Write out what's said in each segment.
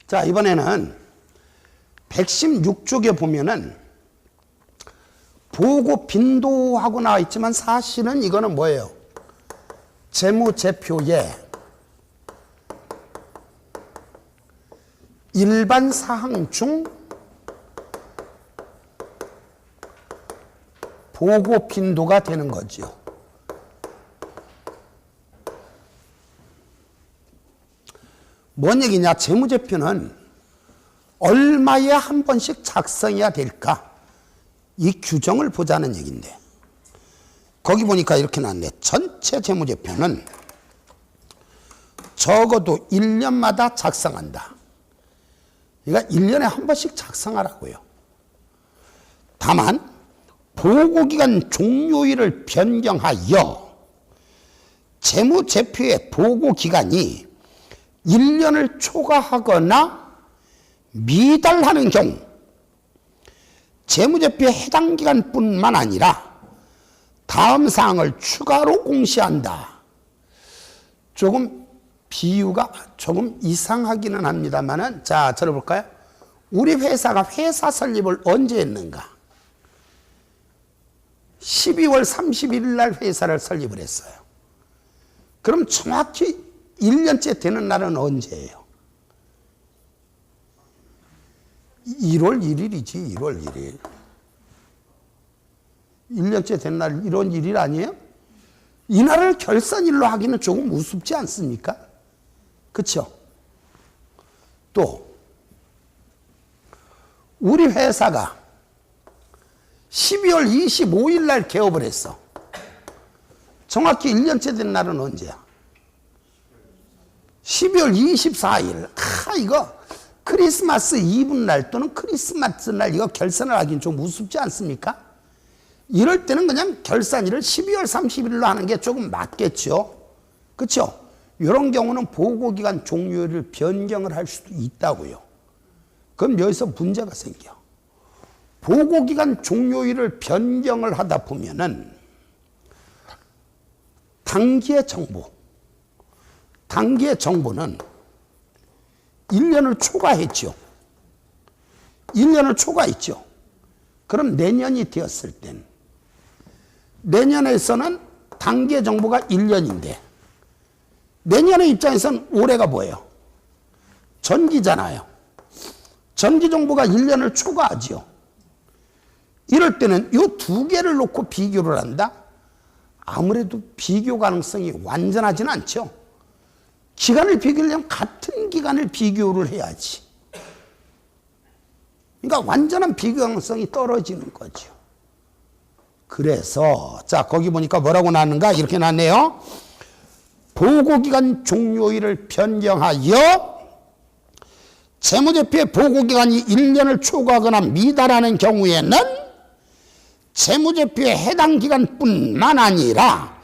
자, 이번에는 116쪽에 보면은 보고 빈도하고 나와 있지만 사실은 이거는 뭐예요? 재무제표의 일반 사항 중 보고 빈도가 되는 거죠. 뭔 얘기냐? 재무제표는 얼마에 한 번씩 작성해야 될까? 이 규정을 보자는 얘기인데, 거기 보니까 이렇게 나왔네. 전체 재무제표는 적어도 1년마다 작성한다. 그러니까 1년에 한 번씩 작성하라고요. 다만 보고기간 종료일을 변경하여 재무제표의 보고기간이 1년을 초과하거나 미달하는 경우 재무제표의 해당 기간뿐만 아니라 다음 사항을 추가로 공시한다. 조금 비유가 조금 이상하기는 합니다만은, 자, 들어볼까요? 우리 회사가 회사 설립을 언제 했는가? 12월 31일 날 회사를 설립을 했어요. 그럼 정확히 1년째 되는 날은 언제예요? 1월 1일이지, 1월 1일. 1년째 된 날 1월 1일 아니에요? 이날을 결산일로 하기는 조금 우습지 않습니까? 그렇죠? 또 우리 회사가 12월 25일 날 개업을 했어. 정확히 1년째 된 날은 언제야? 12월 24일. 이거 크리스마스 이브 날 또는 크리스마스 날 이거 결산을 하긴 좀 우습지 않습니까? 이럴 때는 그냥 결산일을 12월 30일로 하는 게 조금 맞겠죠. 그렇죠? 이런 경우는 보고기간 종료일을 변경을 할 수도 있다고요. 그럼 여기서 문제가 생겨. 보고기간 종료일을 변경을 하다 보면은 당기의 정보는 1년을 초과했죠. 1년을 초과했죠. 그럼 내년이 되었을 땐 내년에서는 단기의 정보가 1년인데 내년의 입장에서는 올해가 뭐예요? 전기잖아요. 전기 정보가 1년을 초과하죠. 이럴 때는 이 두 개를 놓고 비교를 한다? 아무래도 비교 가능성이 완전하진 않죠. 기간을 비교하려면 같은 기간을 비교를 해야지. 그러니까 완전한 비교 가능성이 떨어지는 거죠. 그래서 자, 거기 보니까 뭐라고 나왔는가? 이렇게 나왔네요. 보고기간 종료일을 변경하여 재무제표의 보고기간이 1년을 초과하거나 미달하는 경우에는 재무제표의 해당 기간뿐만 아니라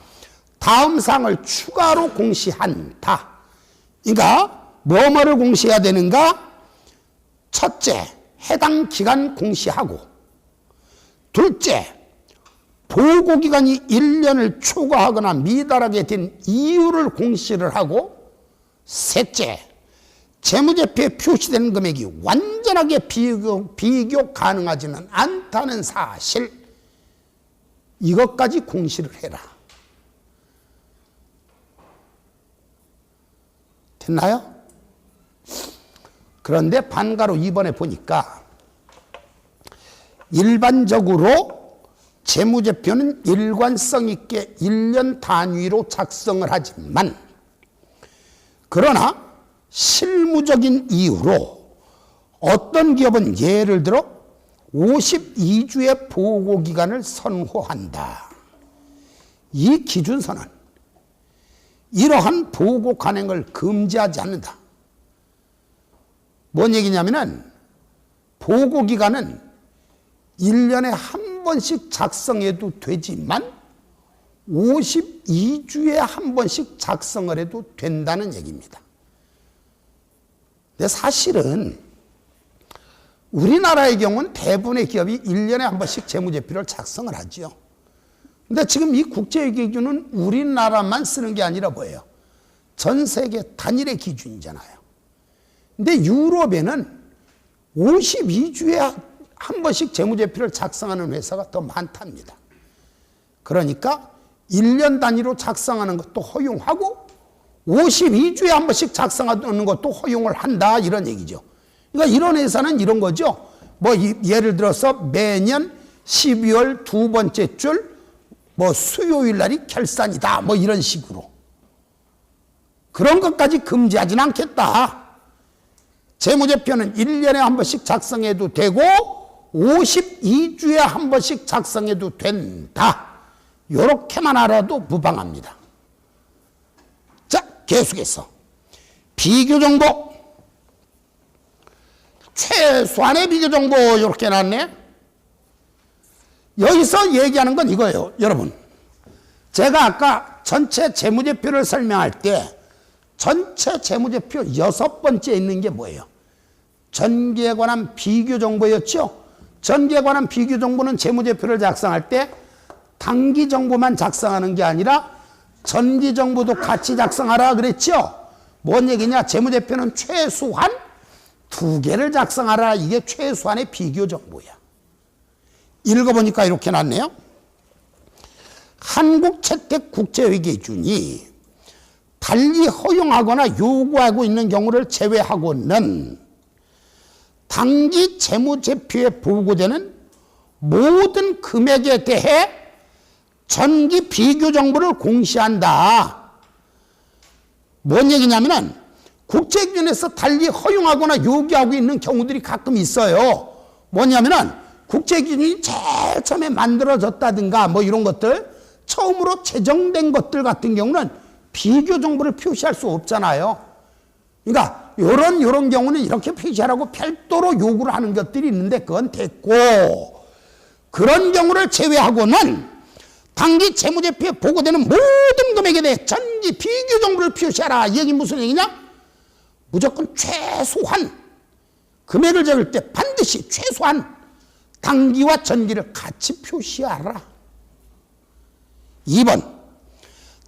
다음 사항을 추가로 공시한다. 그러니까 뭐뭐를 공시해야 되는가? 첫째, 해당 기간 공시하고, 둘째, 보고기간이 1년을 초과하거나 미달하게 된 이유를 공시를 하고, 셋째, 재무제표에 표시되는 금액이 완전하게 비교 가능하지는 않다는 사실, 이것까지 공시를 해라. 됐나요? 그런데 반가로 이번에 보니까 일반적으로 재무제표는 일관성 있게 1년 단위로 작성을 하지만, 그러나 실무적인 이유로 어떤 기업은 예를 들어 52주의 보고기간을 선호한다. 이 기준서는 이러한 보고 간행을 금지하지 않는다. 뭔 얘기냐면은 보고기간은 1년에 한 번씩 작성해도 되지만 52주에 한 번씩 작성을 해도 된다는 얘기입니다. 근데 사실은 우리나라의 경우는 대부분의 기업이 1년에 한 번씩 재무제표를 작성을 하죠. 근데 지금 이 국제기준은 우리나라만 쓰는 게 아니라 뭐예요? 전 세계 단일의 기준이잖아요. 근데 유럽에는 52주에 한 번씩 재무제표를 작성하는 회사가 더 많답니다. 그러니까 1년 단위로 작성하는 것도 허용하고 52주에 한 번씩 작성하는 것도 허용을 한다, 이런 얘기죠. 그러니까 이런 회사는 이런 거죠. 뭐 예를 들어서 매년 12월 두 번째 줄 뭐 수요일 날이 결산이다, 뭐 이런 식으로. 그런 것까지 금지하진 않겠다. 재무제표는 1년에 한 번씩 작성해도 되고 52주에 한 번씩 작성해도 된다. 요렇게만 알아도 무방합니다. 자, 계속해서 비교정보, 최소한의 비교정보 이렇게 놨네. 여기서 얘기하는 건 이거예요. 여러분, 제가 아까 전체 재무제표를 설명할 때 전체 재무제표 6번째에 있는 게 뭐예요? 전기에 관한 비교정보였죠. 전기에 관한 비교정보는 재무제표를 작성할 때 단기정보만 작성하는 게 아니라 전기정보도 같이 작성하라 그랬죠. 뭔 얘기냐? 재무제표는 최소한 2개를 작성하라. 이게 최소한의 비교정보야. 읽어보니까 이렇게 났네요. 한국채택국제회계준이 달리 허용하거나 요구하고 있는 경우를 제외하고는 단기 재무제표에 보고되는 모든 금액에 대해 전기 비교정보를 공시한다. 뭔 얘기냐면은 국제기준에서 달리 허용하거나 요구하고 있는 경우들이 가끔 있어요. 뭐냐면은 국제기준이 제일 처음에 만들어졌다든가 뭐 이런 것들, 처음으로 제정된 것들 같은 경우는 비교정보를 표시할 수 없잖아요. 그러니까 요런 경우는 이렇게 표시하라고 별도로 요구를 하는 것들이 있는데 그건 됐고, 그런 경우를 제외하고는 단기 재무제표에 보고되는 모든 금액에 대해 전기 비교정보를 표시하라. 이 얘기 무슨 얘기냐? 무조건 최소한 금액을 적을 때 반드시 최소한 단기와 전기를 같이 표시하라. 2번,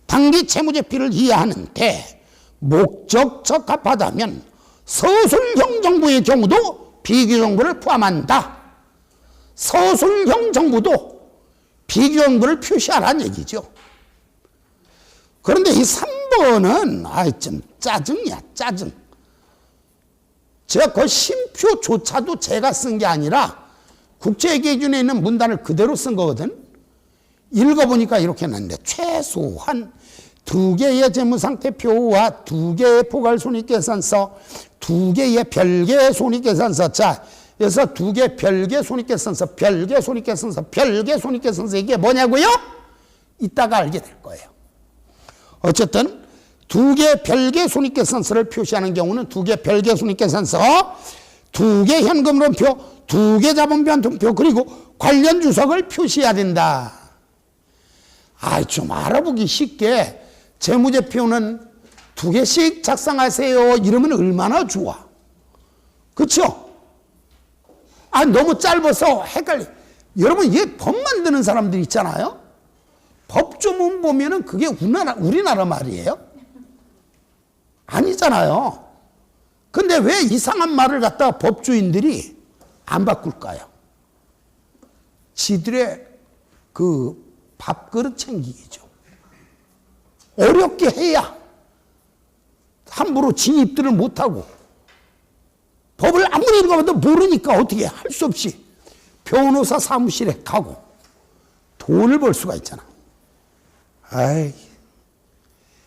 단기 재무제표를 이해하는데 목적 적합하다면 서술형 정보의 경우도 비교정보를 포함한다. 서술형 정보도 비교정보를 표시하라는 얘기죠. 그런데 이 3번은 좀 짜증이야, 짜증. 제가 그 심표조차도 제가 쓴 게 아니라 국제기준에 있는 문단을 그대로 쓴 거거든. 읽어보니까 이렇게 났는데, 최소한 2개의 재무상태표와 2개의 포괄손익계산서, 2개의 별개의 손익계산서. 자, 그래서 2개 별개 손익계산서, 별개 손익계산서, 별개 손익계산서, 이게 뭐냐고요? 이따가 알게 될 거예요. 어쨌든 2개 별개 손익계산서를 표시하는 경우는 2개 별개 손익계산서, 2개 현금흐름표, 2개 자본변동표, 그리고 관련 주석을 표시해야 된다. 좀 알아보기 쉽게 재무제표는 2개씩 작성하세요 이러면 얼마나 좋아. 그렇죠? 너무 짧아서 헷갈려. 여러분, 이게 법 만드는 사람들 있잖아요. 법조문 보면은 그게 우리나라 말이에요? 아니잖아요. 근데 왜 이상한 말을 갖다가 법조인들이 안 바꿀까요? 지들의 그 밥그릇 챙기기죠. 어렵게 해야 함부로 진입들을 못하고, 법을 아무리 읽어봐도 모르니까 어떻게 할 수 없이 변호사 사무실에 가고 돈을 벌 수가 있잖아.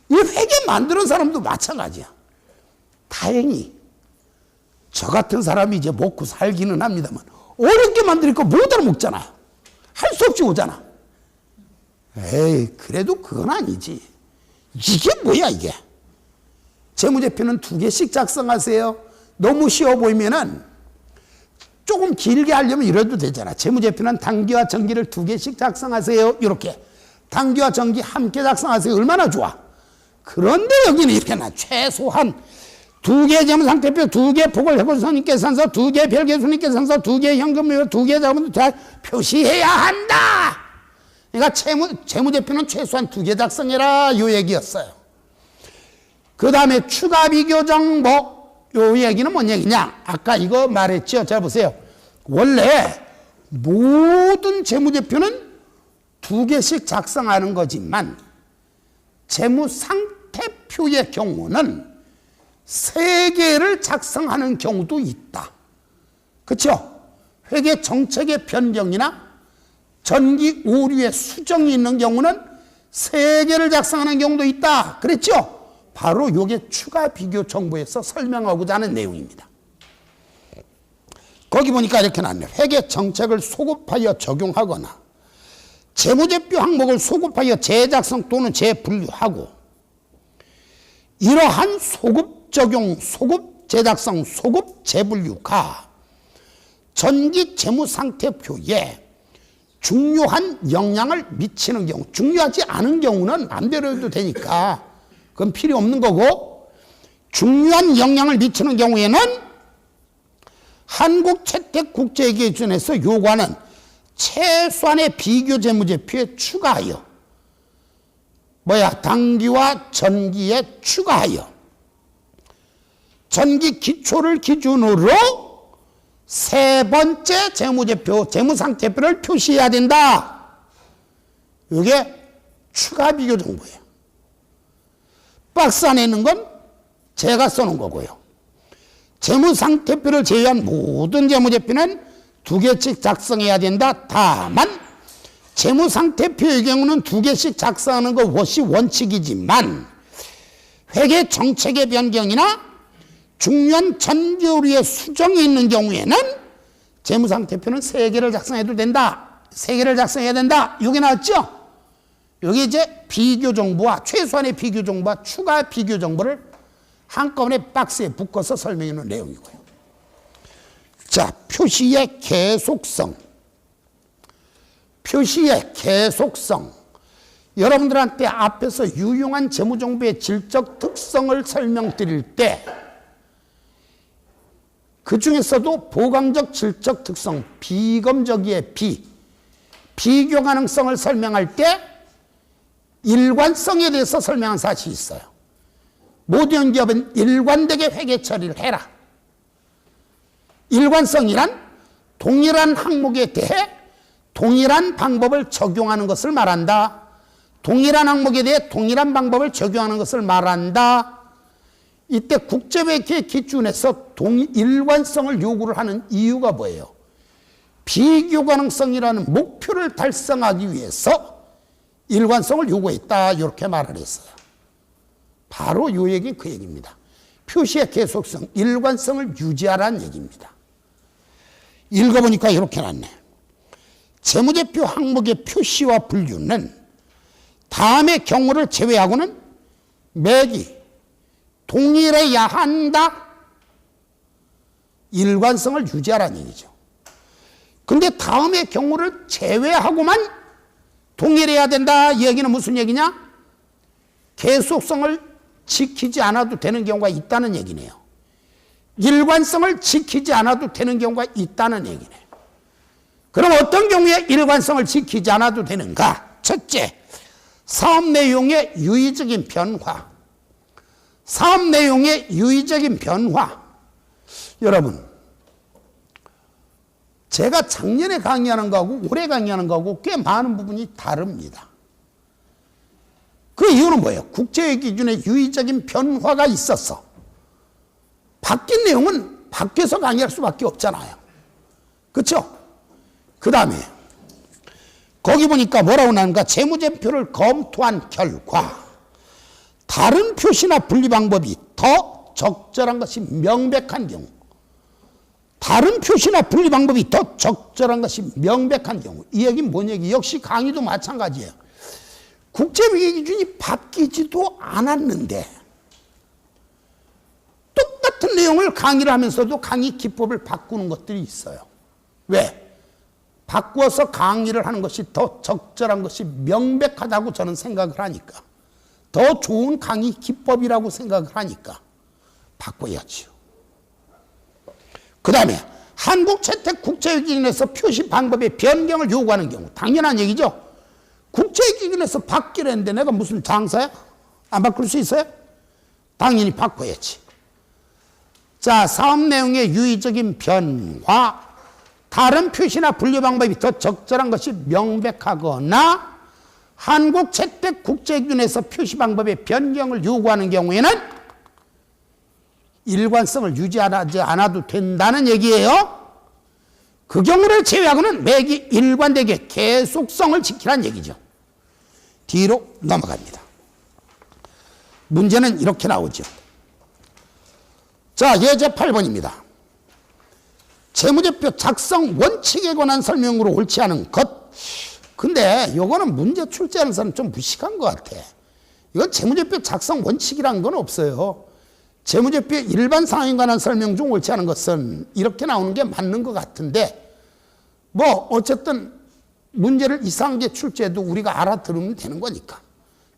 이 회계 만드는 사람도 마찬가지야. 다행히 저 같은 사람이 이제 먹고 살기는 합니다만 어렵게 만드니까 못 알아먹잖아요. 할 수 없이 오잖아. 그래도 그건 아니지. 이게 뭐야 이게. 재무제표는 2개씩 작성하세요. 너무 쉬워 보이면은 조금 길게 하려면 이래도 되잖아. 재무제표는 단기와 전기를 2개씩 작성하세요. 이렇게. 단기와 전기 함께 작성하세요. 얼마나 좋아. 그런데 여기는 이렇게 나 최소한 2개 재무상태표, 2개 포괄손익계산서, 2개 별개손익계산서, 2개 현금흐름표, 2개 자본도 다 표시해야 한다. 그러니까 재무제표는 최소한 2개 작성해라 요 얘기였어요. 그 다음에 추가 비교 정보. 요 얘기는 뭔 얘기냐? 아까 이거 말했죠. 자, 보세요. 원래 모든 재무제표는 2개씩 작성하는 거지만 재무상태표의 경우는 3개를 작성하는 경우도 있다. 그렇죠? 회계 정책의 변경이나 전기 오류의 수정이 있는 경우는 3개를 작성하는 경우도 있다. 그랬죠? 바로 이게 추가 비교 정보에서 설명하고자 하는 내용입니다. 거기 보니까 이렇게 나왔네. 회계 정책을 소급하여 적용하거나 재무제표 항목을 소급하여 재작성 또는 재분류하고 이러한 소급 적용, 소급 재작성, 소급 재분류가 전기 재무상태표에 중요한 영향을 미치는 경우, 중요하지 않은 경우는 마음대로 해도 되니까 그건 필요 없는 거고, 중요한 영향을 미치는 경우에는 한국채택국제기준에서 요구하는 최소한의 비교재무제표에 추가하여 당기와 전기에 추가하여 전기 기초를 기준으로 3번째 재무제표, 재무상태표를 표시해야 된다. 이게 추가 비교 정보예요. 박스 안에 있는 건 제가 써놓은 거고요. 재무상태표를 제외한 모든 재무제표는 2개씩 작성해야 된다. 다만 재무상태표의 경우는 2개씩 작성하는 것이 원칙이지만 회계 정책의 변경이나 중요한 전기오류의 수정이 있는 경우에는 재무상태표는 3개를 작성해도 된다. 3개를 작성해야 된다. 이게 나왔죠? 여기 이제 비교 정보와 최소한의 비교 정보와 추가 비교 정보를 한꺼번에 박스에 묶어서 설명해 놓은 내용이고요. 자, 표시의 계속성. 표시의 계속성. 여러분들한테 앞에서 유용한 재무정보의 질적 특성을 설명드릴 때 그 중에서도 보강적 질적 특성, 비검적의 비교 가능성을 설명할 때 일관성에 대해서 설명한 사실이 있어요. 모든 기업은 일관되게 회계 처리를 해라. 일관성이란 동일한 항목에 대해 동일한 방법을 적용하는 것을 말한다. 동일한 항목에 대해 동일한 방법을 적용하는 것을 말한다. 이때 국제회계 기준에서 일관성을 요구를 하는 이유가 뭐예요? 비교 가능성이라는 목표를 달성하기 위해서 일관성을 요구했다. 이렇게 말을 했어요. 바로 이 얘기 그 얘기입니다. 표시의 계속성, 일관성을 유지하라는 얘기입니다. 읽어보니까 이렇게 났네. 재무제표 항목의 표시와 분류는 다음의 경우를 제외하고는 매기 동일해야 한다. 일관성을 유지하라는 얘기죠. 근데 다음의 경우를 제외하고만 동일해야 된다. 이 얘기는 무슨 얘기냐? 계속성을 지키지 않아도 되는 경우가 있다는 얘기네요. 일관성을 지키지 않아도 되는 경우가 있다는 얘기네요. 그럼 어떤 경우에 일관성을 지키지 않아도 되는가? 첫째, 사업 내용의 유의적인 변화. 사업 내용의 유의적인 변화. 여러분, 제가 작년에 강의하는 거하고 올해 강의하는 거하고 꽤 많은 부분이 다릅니다. 그 이유는 뭐예요? 국제회계 기준에 유의적인 변화가 있어서 바뀐 내용은 바뀌어서 강의할 수밖에 없잖아요. 그렇죠? 그 다음에 거기 보니까 뭐라고 나오는가? 재무제표를 검토한 결과 다른 표시나 분리 방법이 더 적절한 것이 명백한 경우, 다른 표시나 분리 방법이 더 적절한 것이 명백한 경우. 이 얘기는 뭔 얘기? 역시 강의도 마찬가지예요. 국제회계 기준이 바뀌지도 않았는데 똑같은 내용을 강의를 하면서도 강의 기법을 바꾸는 것들이 있어요. 왜? 바꾸어서 강의를 하는 것이 더 적절한 것이 명백하다고 저는 생각을 하니까, 더 좋은 강의 기법이라고 생각을 하니까 바꿔야지요. 그 다음에 한국채택국제기준에서 표시 방법의 변경을 요구하는 경우, 당연한 얘기죠. 국제기준에서 바뀌려 했는데 내가 무슨 장사야? 안 바꿀 수 있어요? 당연히 바꿔야지. 자, 사업 내용의 유의적인 변화, 다른 표시나 분류 방법이 더 적절한 것이 명백하거나 한국 채택 국제기준에서 표시 방법의 변경을 요구하는 경우에는 일관성을 유지하지 않아도 된다는 얘기예요. 그 경우를 제외하고는 매기 일관되게 계속성을 지키라는 얘기죠. 뒤로 넘어갑니다. 문제는 이렇게 나오죠. 자, 예제 8번입니다. 재무제표 작성 원칙에 관한 설명으로 옳지 않은 것. 근데 이거는 문제 출제하는 사람 좀 무식한 것 같아. 이건 재무제표 작성 원칙이라는 건 없어요. 재무제표의 일반 상황에 관한 설명 중 옳지 않은 것은 이렇게 나오는 게 맞는 것 같은데, 뭐 어쨌든 문제를 이상하게 출제해도 우리가 알아들으면 되는 거니까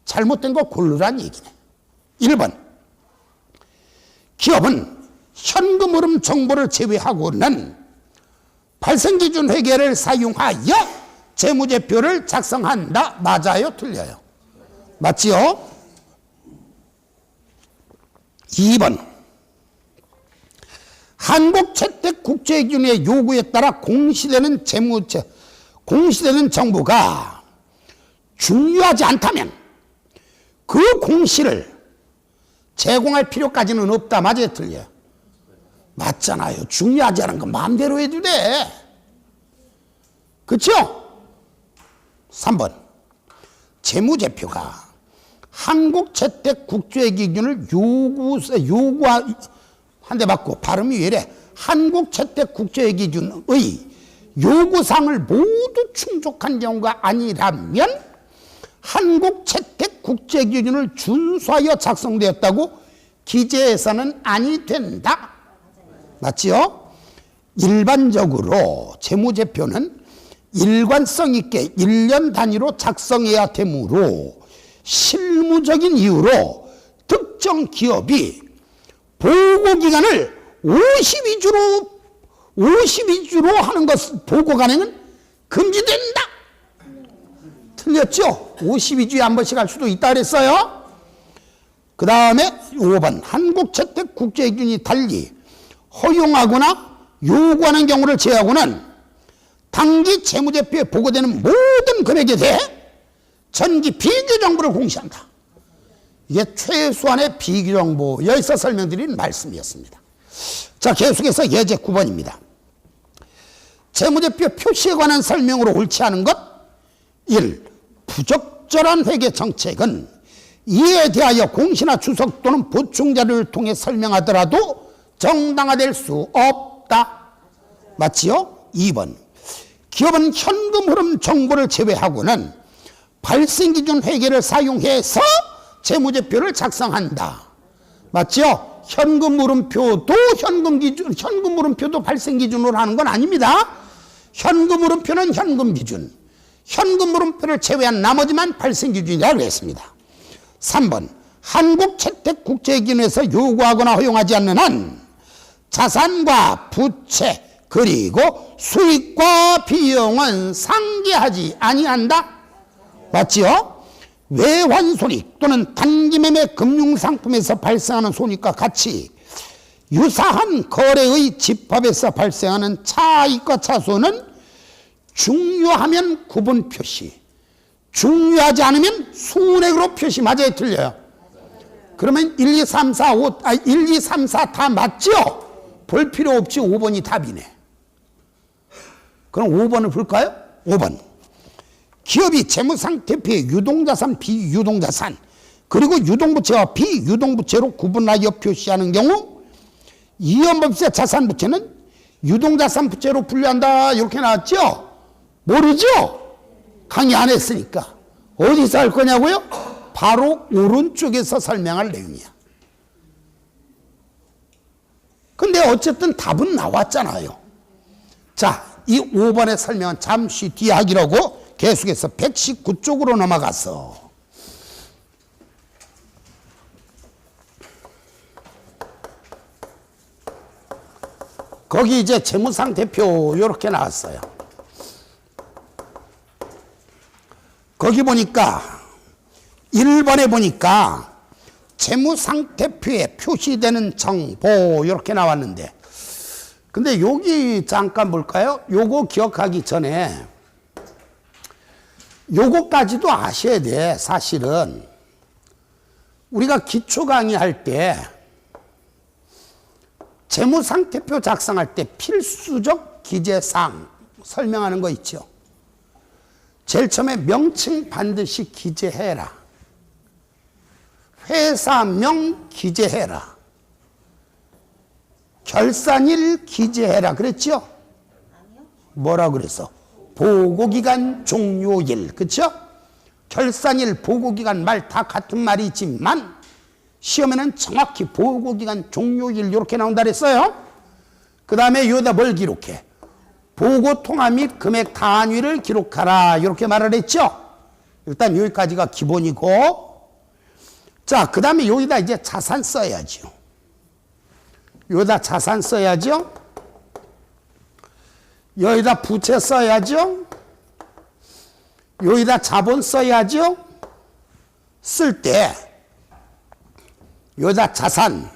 잘못된 거 고르란 얘기네. 1번, 기업은 현금 흐름 정보를 제외하고는 발생기준 회계를 사용하여 재무제표를 작성한다. 맞아요? 틀려요? 맞지요? 2번, 한국채택국제기준의 요구에 따라 공시되는 정보가 중요하지 않다면 그 공시를 제공할 필요까지는 없다. 맞아요? 틀려요? 맞잖아요. 중요하지 않은 건 마음대로 해도 돼. 그렇죠? 3번, 재무제표가 한국채택국제기준을 한 대 맞고 발음이 왜 이래? 한국채택국제기준의 요구사항을 모두 충족한 경우가 아니라면 한국채택국제기준을 준수하여 작성되었다고 기재해서는 아니 된다. 맞지요? 일반적으로 재무제표는 일관성 있게 1년 단위로 작성해야 되므로 실무적인 이유로 특정 기업이 보고기간을 52주로 하는 것, 보고 간행은 금지된다. 틀렸죠? 52주에 한 번씩 할 수도 있다 그랬어요. 그 다음에 5번, 한국채택국제기준이 달리 허용하거나 요구하는 경우를 제외하고는 당기 재무제표에 보고되는 모든 금액에 대해 전기 비교정보를 공시한다. 이게 최소한의 비교정보, 여기서 설명드린 말씀이었습니다. 자, 계속해서 예제 9번입니다. 재무제표 표시에 관한 설명으로 옳지 않은 것. 1. 부적절한 회계 정책은 이에 대하여 공시나 주석 또는 보충자료를 통해 설명하더라도 정당화될 수 없다. 맞지요? 2번. 기업은 현금 흐름 정보를 제외하고는 발생기준 회계를 사용해서 재무제표를 작성한다. 맞죠? 현금 흐름표도 현금 흐름표도 발생기준으로 하는 건 아닙니다. 현금 흐름표는 현금 기준, 현금 흐름표를 제외한 나머지만 발생기준이라고 했습니다. 3번, 한국채택국제기준에서 요구하거나 허용하지 않는 한 자산과 부채 그리고 수익과 비용은 상기하지 아니한다. 맞지요? 외환손익 또는 단기매매 금융상품에서 발생하는 손익과 같이 유사한 거래의 집합에서 발생하는 차익과 차손은 중요하면 구분 표시, 중요하지 않으면 순액으로 표시. 맞아요? 틀려요? 그러면 1, 2, 3, 4, 5, 1, 2, 3, 4 다 맞죠? 볼 필요 없지. 5번이 답이네. 그럼 5번을 볼까요? 5번. 기업이 재무상태표에 유동자산, 비유동자산 그리고 유동부채와 비유동부채로 구분하여 표시하는 경우 이연법세 자산부채는 유동자산 부채로 분류한다. 이렇게 나왔죠? 모르죠? 강의 안 했으니까. 어디서 할 거냐고요? 바로 오른쪽에서 설명할 내용이야. 근데 어쨌든 답은 나왔잖아요. 자, 이 5번의 설명은 잠시 뒤에 하기로 하고 계속해서 119쪽으로 넘어가서 거기 이제 재무상태표 이렇게 나왔어요. 거기 보니까 1번에 보니까 재무상태표에 표시되는 정보 이렇게 나왔는데, 근데 여기 잠깐 볼까요? 요거 기억하기 전에 요거까지도 아셔야 돼. 사실은 우리가 기초 강의할 때 재무상태표 작성할 때 필수적 기재사항 설명하는 거 있죠. 제일 처음에 명칭 반드시 기재해라. 회사명 기재해라. 결산일 기재해라 그랬죠? 뭐라 그랬어? 보고기간 종료일. 그렇죠? 결산일, 보고기간 말 다 같은 말이지만 시험에는 정확히 보고기간 종료일 이렇게 나온다 그랬어요. 그 다음에 여기다 뭘 기록해? 보고통화 및 금액 단위를 기록하라 이렇게 말을 했죠. 일단 여기까지가 기본이고, 자, 그 다음에 여기다 이제 자산 써야죠. 여기다 자산 써야죠. 여기다 부채 써야죠. 여기다 자본 써야죠. 쓸 때 여기다 자산,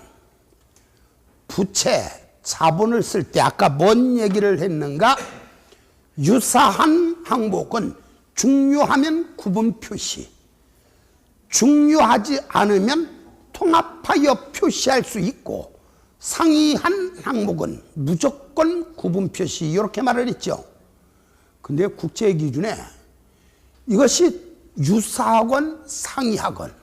부채, 자본을 쓸 때 아까 뭔 얘기를 했는가? 유사한 항목은 중요하면 구분 표시, 중요하지 않으면 통합하여 표시할 수 있고, 상이한 항목은 무조건 구분 표시 이렇게 말을 했죠. 근데 국제 기준에 이것이 유사하건 상이하건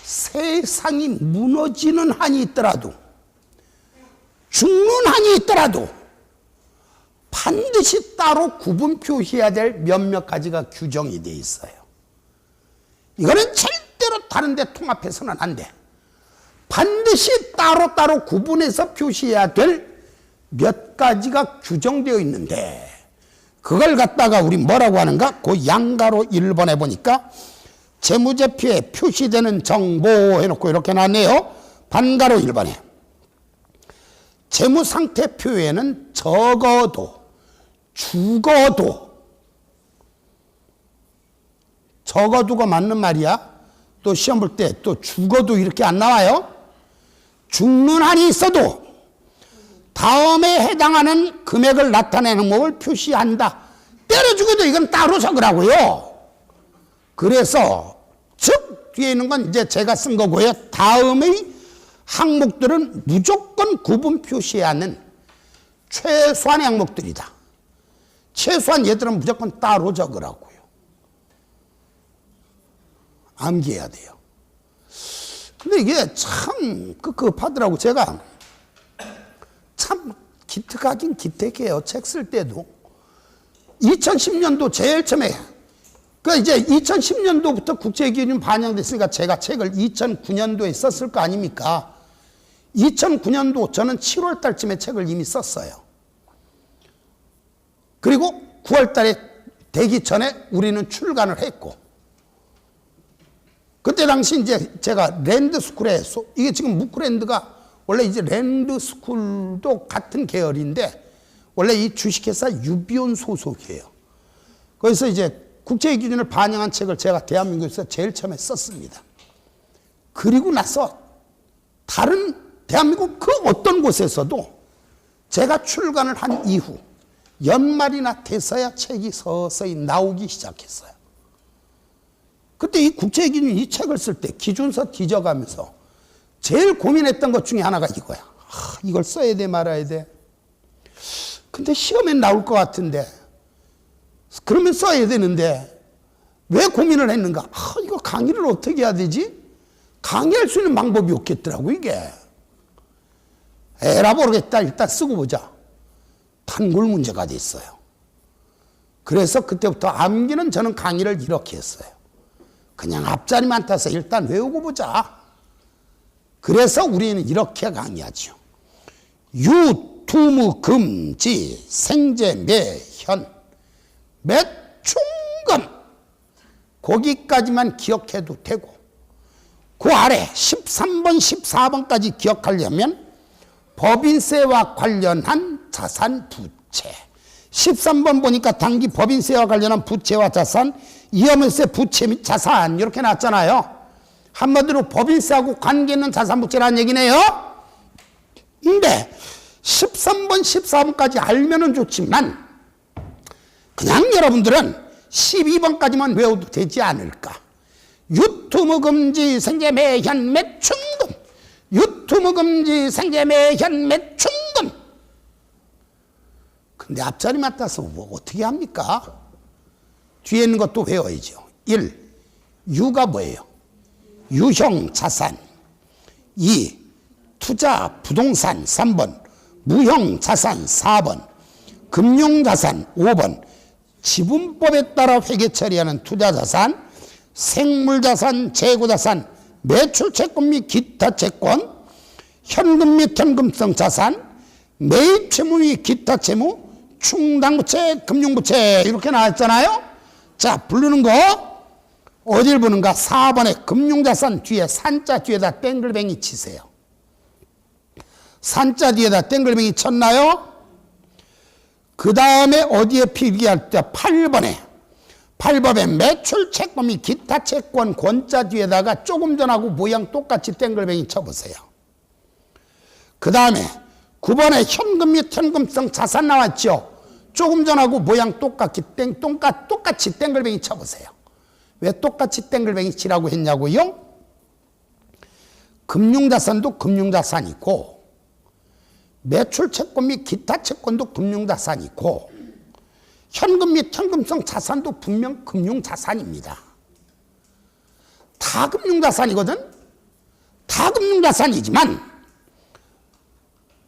세상이 무너지는 한이 있더라도, 죽는 한이 있더라도 반드시 따로 구분 표시해야 될 몇몇 가지가 규정이 되어 있어요. 이거는 절대로 다른 데 통합해서는 안 돼. 반드시 따로따로 구분해서 표시해야 될 몇 가지가 규정되어 있는데, 그걸 갖다가 우리 뭐라고 하는가? 그 양가로 1번에 보니까 재무제표에 표시되는 정보 해놓고 이렇게 나왔네요. 반가로 1번에 재무상태표에는 적어도, 적어도가 맞는 말이야. 또 시험 볼 때 또 죽어도 이렇게 안 나와요. 죽는 한이 있어도 다음에 해당하는 금액을 나타내는 항목을 표시한다. 때려 죽어도 이건 따로 적으라고요. 그래서 즉 뒤에 있는 건 이제 제가 쓴 거고요. 다음의 항목들은 무조건 구분 표시해야 하는 최소한의 항목들이다. 최소한 얘들은 무조건 따로 적으라고요. 암기해야 돼요. 근데 이게 참 급하더라고. 제가 참 기특하긴 기특해요. 책 쓸 때도. 2010년도 제일 처음에, 그 이제 2010년도부터 국제기준이 반영됐으니까 제가 책을 2009년도에 썼을 거 아닙니까? 2009년도 저는 7월 달쯤에 책을 이미 썼어요. 그리고 9월 달에 되기 전에 우리는 출간을 했고, 그때 당시 이제 제가 랜드스쿨에, 이게 지금 무크랜드가 원래 이제 랜드스쿨도 같은 계열인데, 원래 이 주식회사 유비온 소속이에요. 그래서 이제 국제기준을 반영한 책을 제가 대한민국에서 제일 처음에 썼습니다. 그리고 나서 다른 대한민국 그 어떤 곳에서도 제가 출간을 한 이후 연말이나 돼서야 책이 서서히 나오기 시작했어요. 그때 이 국제기준 이 책을 쓸 때 기준서 뒤져가면서 제일 고민했던 것 중에 하나가 이거야. 이걸 써야 돼 말아야 돼. 근데 시험엔 나올 것 같은데, 그러면 써야 되는데 왜 고민을 했는가? 이거 강의를 어떻게 해야 되지? 강의할 수 있는 방법이 없겠더라고 이게. 에라 모르겠다. 일단 쓰고 보자. 단골 문제가 됐어요. 그래서 그때부터 암기는 저는 강의를 이렇게 했어요. 그냥 앞자리만 따서 일단 외우고 보자. 그래서 우리는 이렇게 강의하죠. 유투무 금지 생제 매현 매충금, 거기까지만 기억해도 되고, 그 아래 13번 14번까지 기억하려면 법인세와 관련한 자산 부채, 13번 보니까 단기 법인세와 관련한 부채와 자산, 이하면세 부채 및 자산 이렇게 나왔잖아요. 한마디로 법인세하고 관계 있는 자산부채라는 얘기네요. 근데 13번, 14번까지 알면은 좋지만 그냥 여러분들은 12번까지만 외워도 되지 않을까. 유튜브 금지 생계 매현 매춘금. 유튜브 금지 생계 매현 매춘금. 근데 앞자리 맞다서 뭐 어떻게 합니까? 뒤에 있는 것도 외워야죠. 1. 유가 뭐예요? 유형 자산. 2. 투자 부동산. 3번. 무형 자산. 4번. 금융 자산. 5번. 지분법에 따라 회계 처리하는 투자 자산. 생물 자산, 재고 자산, 매출 채권 및 기타 채권, 현금 및 현금성 자산, 매입 채무 및 기타 채무, 충당부채, 금융부채 이렇게 나왔잖아요. 자, 부르는 거 어딜 보는가? 4번에 금융자산 뒤에 산자 뒤에다 땡글뱅이 치세요. 산자 뒤에다 땡글뱅이 쳤나요? 그 다음에 어디에 필기할 때 8번에 매출 채권 및 기타 채권 권자 뒤에다가 조금 전하고 모양 똑같이 땡글뱅이 쳐보세요. 그 다음에 9번에 현금 및 현금성 자산 나왔죠. 조금 전하고 모양 똑같이 땡글뱅이 쳐보세요. 왜 똑같이 땡글뱅이 치라고 했냐고요? 금융자산도 금융자산이고 매출 채권 및 기타 채권도 금융자산이고 현금 및 현금성 자산도 분명 금융자산입니다. 다 금융자산이거든. 다 금융자산이지만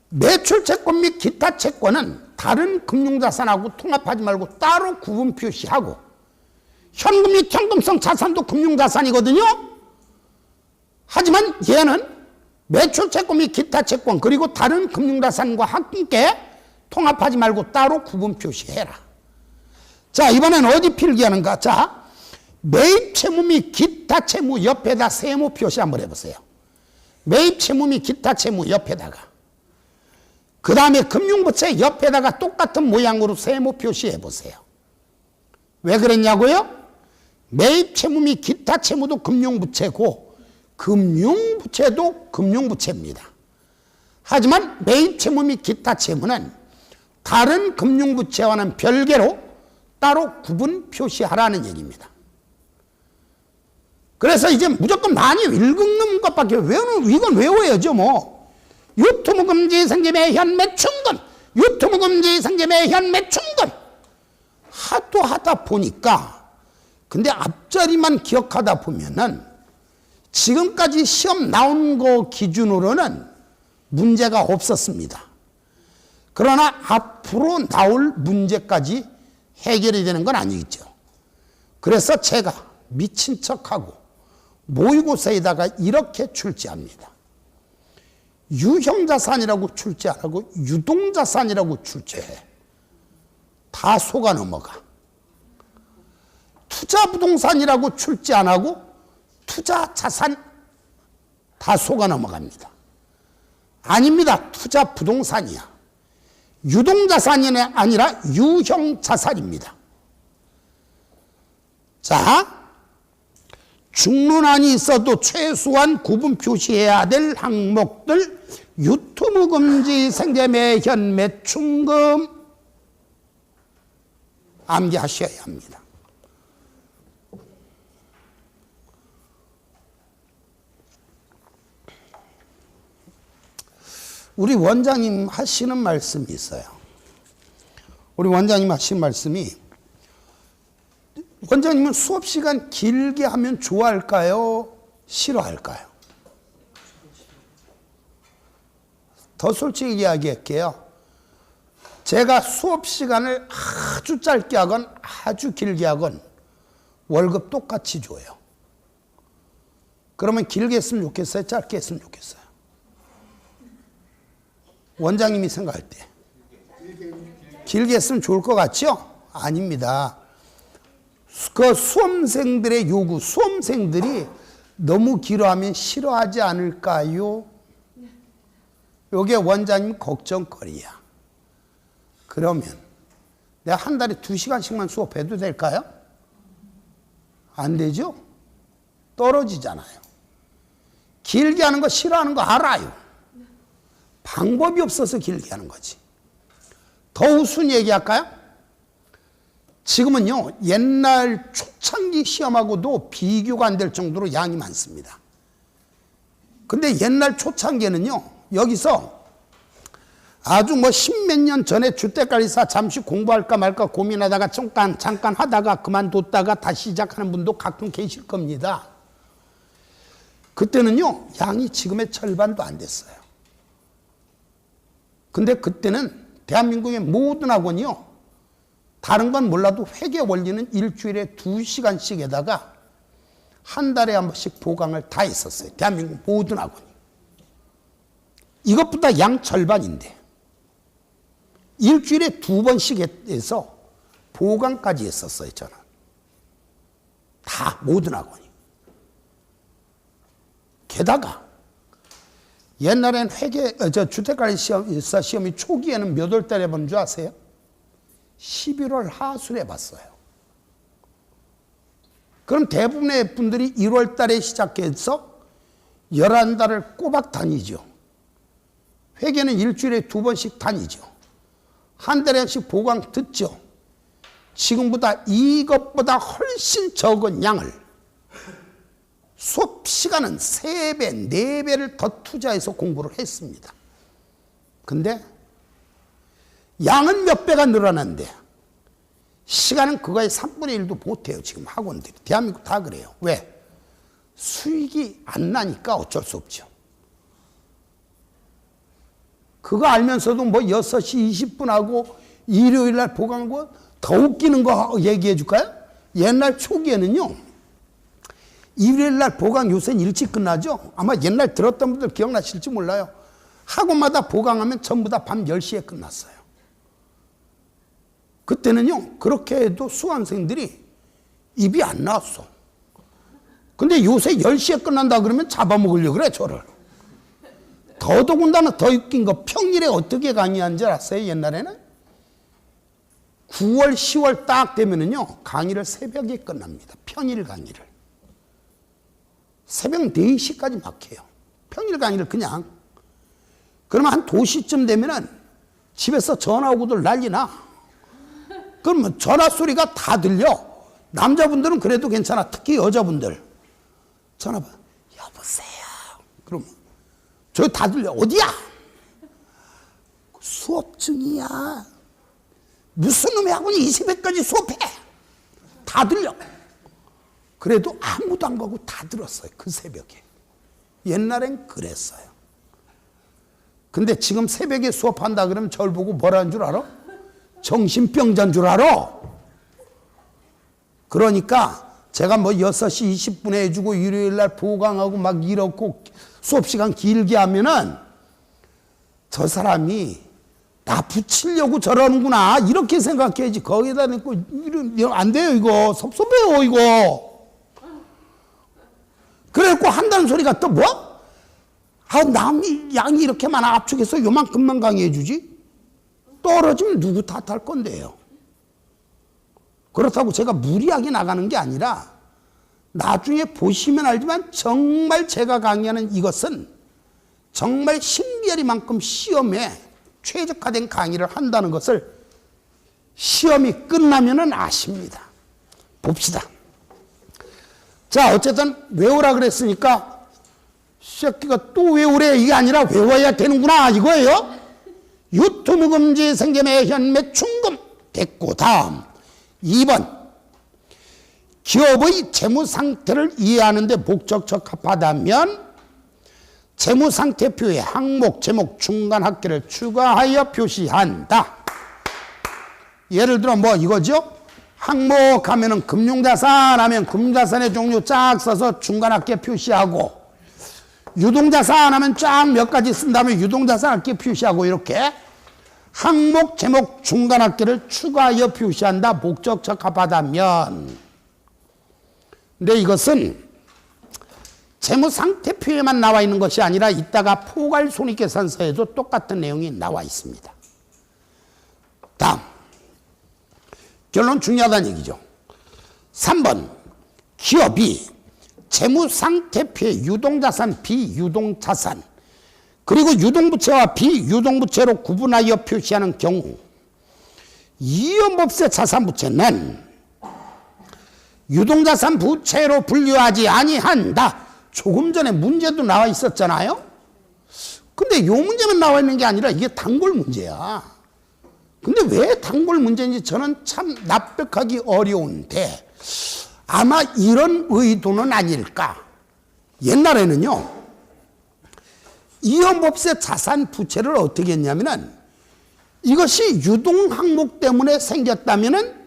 매출 채권 및 기타 채권은 다른 금융자산하고 통합하지 말고 따로 구분 표시하고 현금 및 현금성 자산도 금융자산이거든요. 하지만 얘는 매출 채권 및 기타 채권 그리고 다른 금융자산과 함께 통합하지 말고 따로 구분 표시해라. 자, 이번엔 어디 필기하는가? 자, 매입 채무 및 기타 채무 옆에다 세모 표시 한번 해보세요. 매입 채무 및 기타 채무 옆에다가. 그 다음에 금융부채 옆에다가 똑같은 모양으로 세모 표시해 보세요. 왜 그랬냐고요? 매입 채무 및 기타 채무도 금융부채고 금융부채도 금융부채입니다. 하지만 매입 채무 및 기타 채무는 다른 금융부채와는 별개로 따로 구분 표시하라는 얘기입니다. 그래서 이제 무조건 많이 읽는 것밖에 이건 외워야죠 뭐. 유튜브 금지 생계 매현 매춘금, 유튜브 금지 생계 매현 매춘금 하도 하다 보니까 근데 앞자리만 기억하다 보면은 지금까지 시험 나온 거 기준으로는 문제가 없었습니다. 그러나 앞으로 나올 문제까지 해결이 되는 건 아니겠죠. 그래서 제가 미친 척하고 모의고사에다가 이렇게 출제합니다. 유형자산이라고 출제 안 하고 유동자산이라고 출제해. 다 속아 넘어가. 투자부동산이라고 출제 안 하고 투자자산 다 속아 넘어갑니다. 아닙니다. 투자부동산이야. 유동자산이 아니라 유형자산입니다. 자, 중론안이 있어도 최소한 구분 표시해야 될 항목들 유튜브 금지 생계 매현 매춘금 암기하셔야 합니다. 우리 원장님 하시는 말씀이 있어요. 우리 원장님 하시는 말씀이 원장님은 수업 시간 길게 하면 좋아할까요? 싫어할까요? 더 솔직히 이야기할게요. 제가 수업 시간을 아주 짧게 하건 아주 길게 하건 월급 똑같이 줘요. 그러면 길게 했으면 좋겠어요? 짧게 했으면 좋겠어요? 원장님이 생각할 때 길게 했으면 좋을 것 같죠? 아닙니다. 그 수험생들의 요구, 수험생들이 너무 길어하면 싫어하지 않을까요? 요게 원장님 걱정거리야. 그러면 내가 한 달에 2시간씩만 수업해도 될까요? 안 되죠? 떨어지잖아요. 길게 하는 거 싫어하는 거 알아요. 방법이 없어서 길게 하는 거지. 더 우스운 얘기할까요? 지금은요, 옛날 초창기 시험하고도 비교가 안 될 정도로 양이 많습니다. 근데 옛날 초창기에는요, 여기서 아주 뭐 십몇 년 전에 주택관리사 잠시 공부할까 말까 고민하다가 잠깐 하다가 그만뒀다가 다시 시작하는 분도 가끔 계실 겁니다. 그때는요, 양이 지금의 절반도 안 됐어요. 근데 그때는 대한민국의 모든 학원이요, 다른 건 몰라도 회계 원리는 일주일에 2시간씩에다가 한 달에 한 번씩 보강을 다 했었어요. 대한민국 모든 학원이. 이것보다 양 절반인데 일주일에 2번씩 해서 보강까지 했었어요. 저는 다 모든 학원이. 게다가 옛날엔 주택관리사 시험이 초기에는 몇 월 달에 본 줄 아세요? 11월 하순에 봤어요. 그럼 대부분의 분들이 1월 달에 시작해서 11달을 꼬박 다니죠. 회계는 일주일에 2번씩 다니죠. 한 달에 한씩 보강 듣죠. 지금보다 이것보다 훨씬 적은 양을 수업 시간은 3배, 4배를 더 투자해서 공부를 했습니다. 근데 양은 몇 배가 늘어났는데 시간은 그거의 3분의 1도 못해요. 지금 학원들이. 대한민국 다 그래요. 왜? 수익이 안 나니까 어쩔 수 없죠. 그거 알면서도 뭐 6시 20분 하고 일요일 날 보강하고 더 웃기는 거 얘기해 줄까요? 옛날 초기에는요, 일요일 날 보강 요새는 일찍 끝나죠? 아마 옛날 들었던 분들 기억나실지 몰라요. 학원마다 보강하면 전부 다 밤 10시에 끝났어요. 그때는요, 그렇게 해도 수강생들이 입이 안 나왔어. 근데 요새 10시에 끝난다 그러면 잡아먹으려고 그래, 저를. 더더군다나 더 웃긴 거, 평일에 어떻게 강의한 줄 아세요? 옛날에는 9월 10월 딱 되면은요, 강의를 새벽에 끝납니다. 평일 강의를 새벽 4시까지 막 해요. 평일 강의를 그냥. 그러면 한 2시쯤 되면은 집에서 전화 오고들 난리나. 그러면 전화 소리가 다 들려. 남자분들은 그래도 괜찮아. 특히 여자분들 전화 받아. 여보세요. 그러면 저 다 들려. 어디야? 수업 중이야. 무슨 놈의 학원이 이 새벽까지 수업해? 다 들려. 그래도 아무도 안 가고 다 들었어요. 그 새벽에. 옛날엔 그랬어요. 근데 지금 새벽에 수업한다 그러면 저를 보고 뭐라는 줄 알아? 정신병자인 줄 알아? 그러니까 제가 뭐 6시 20분에 해주고 일요일 날 보강하고 막 이렇고 수업시간 길게 하면은 저 사람이 나 붙이려고 저러는구나 이렇게 생각해야지. 거기다 놓고 안 돼요. 이거 섭섭해요. 이거. 그래갖고 한다는 소리가 또 뭐? 양이 이렇게 많아. 압축해서 요만큼만 강의해 주지? 떨어지면 누구 탓할 건데요. 그렇다고 제가 무리하게 나가는 게 아니라 나중에 보시면 알지만 정말 제가 강의하는 이것은 정말 신비하리만큼 시험에 최적화된 강의를 한다는 것을 시험이 끝나면은 아십니다. 봅시다. 자, 어쨌든 외우라 그랬으니까 새끼가 또 외우래 이게 아니라 외워야 되는구나 이거예요. 유튜브 금지 생계매 현매 충금 됐고, 다음 2번 기업의 재무상태를 이해하는 데 목적 적합하다면 재무상태표에 항목, 제목, 중간 합계를 추가하여 표시한다. 예를 들어 뭐 이거죠? 항목 하면은 금융자산 하면 금융자산의 종류 쫙 써서 중간 합계 표시하고, 유동자산 하면 쫙 몇 가지 쓴 다음에 유동자산 합계 표시하고, 이렇게 항목, 제목, 중간 합계를 추가하여 표시한다. 목적 적합하다면. 근데 이것은 재무상태표에만 나와 있는 것이 아니라 이따가 포괄손익계산서에도 똑같은 내용이 나와 있습니다. 다음 결론 중요하다는 얘기죠. 3번 기업이 재무상태표에 유동자산, 비유동자산, 그리고 유동부채와 비유동부채로 구분하여 표시하는 경우 이연법세 자산부채는 유동자산 부채로 분류하지 아니한다. 조금 전에 문제도 나와 있었잖아요. 근데 이 문제만 나와 있는 게 아니라 이게 단골 문제야. 근데 왜 단골 문제인지 저는 참 납득하기 어려운데 아마 이런 의도는 아닐까. 옛날에는요, 이연법세 자산 부채를 어떻게 했냐면은 이것이 유동항목 때문에 생겼다면은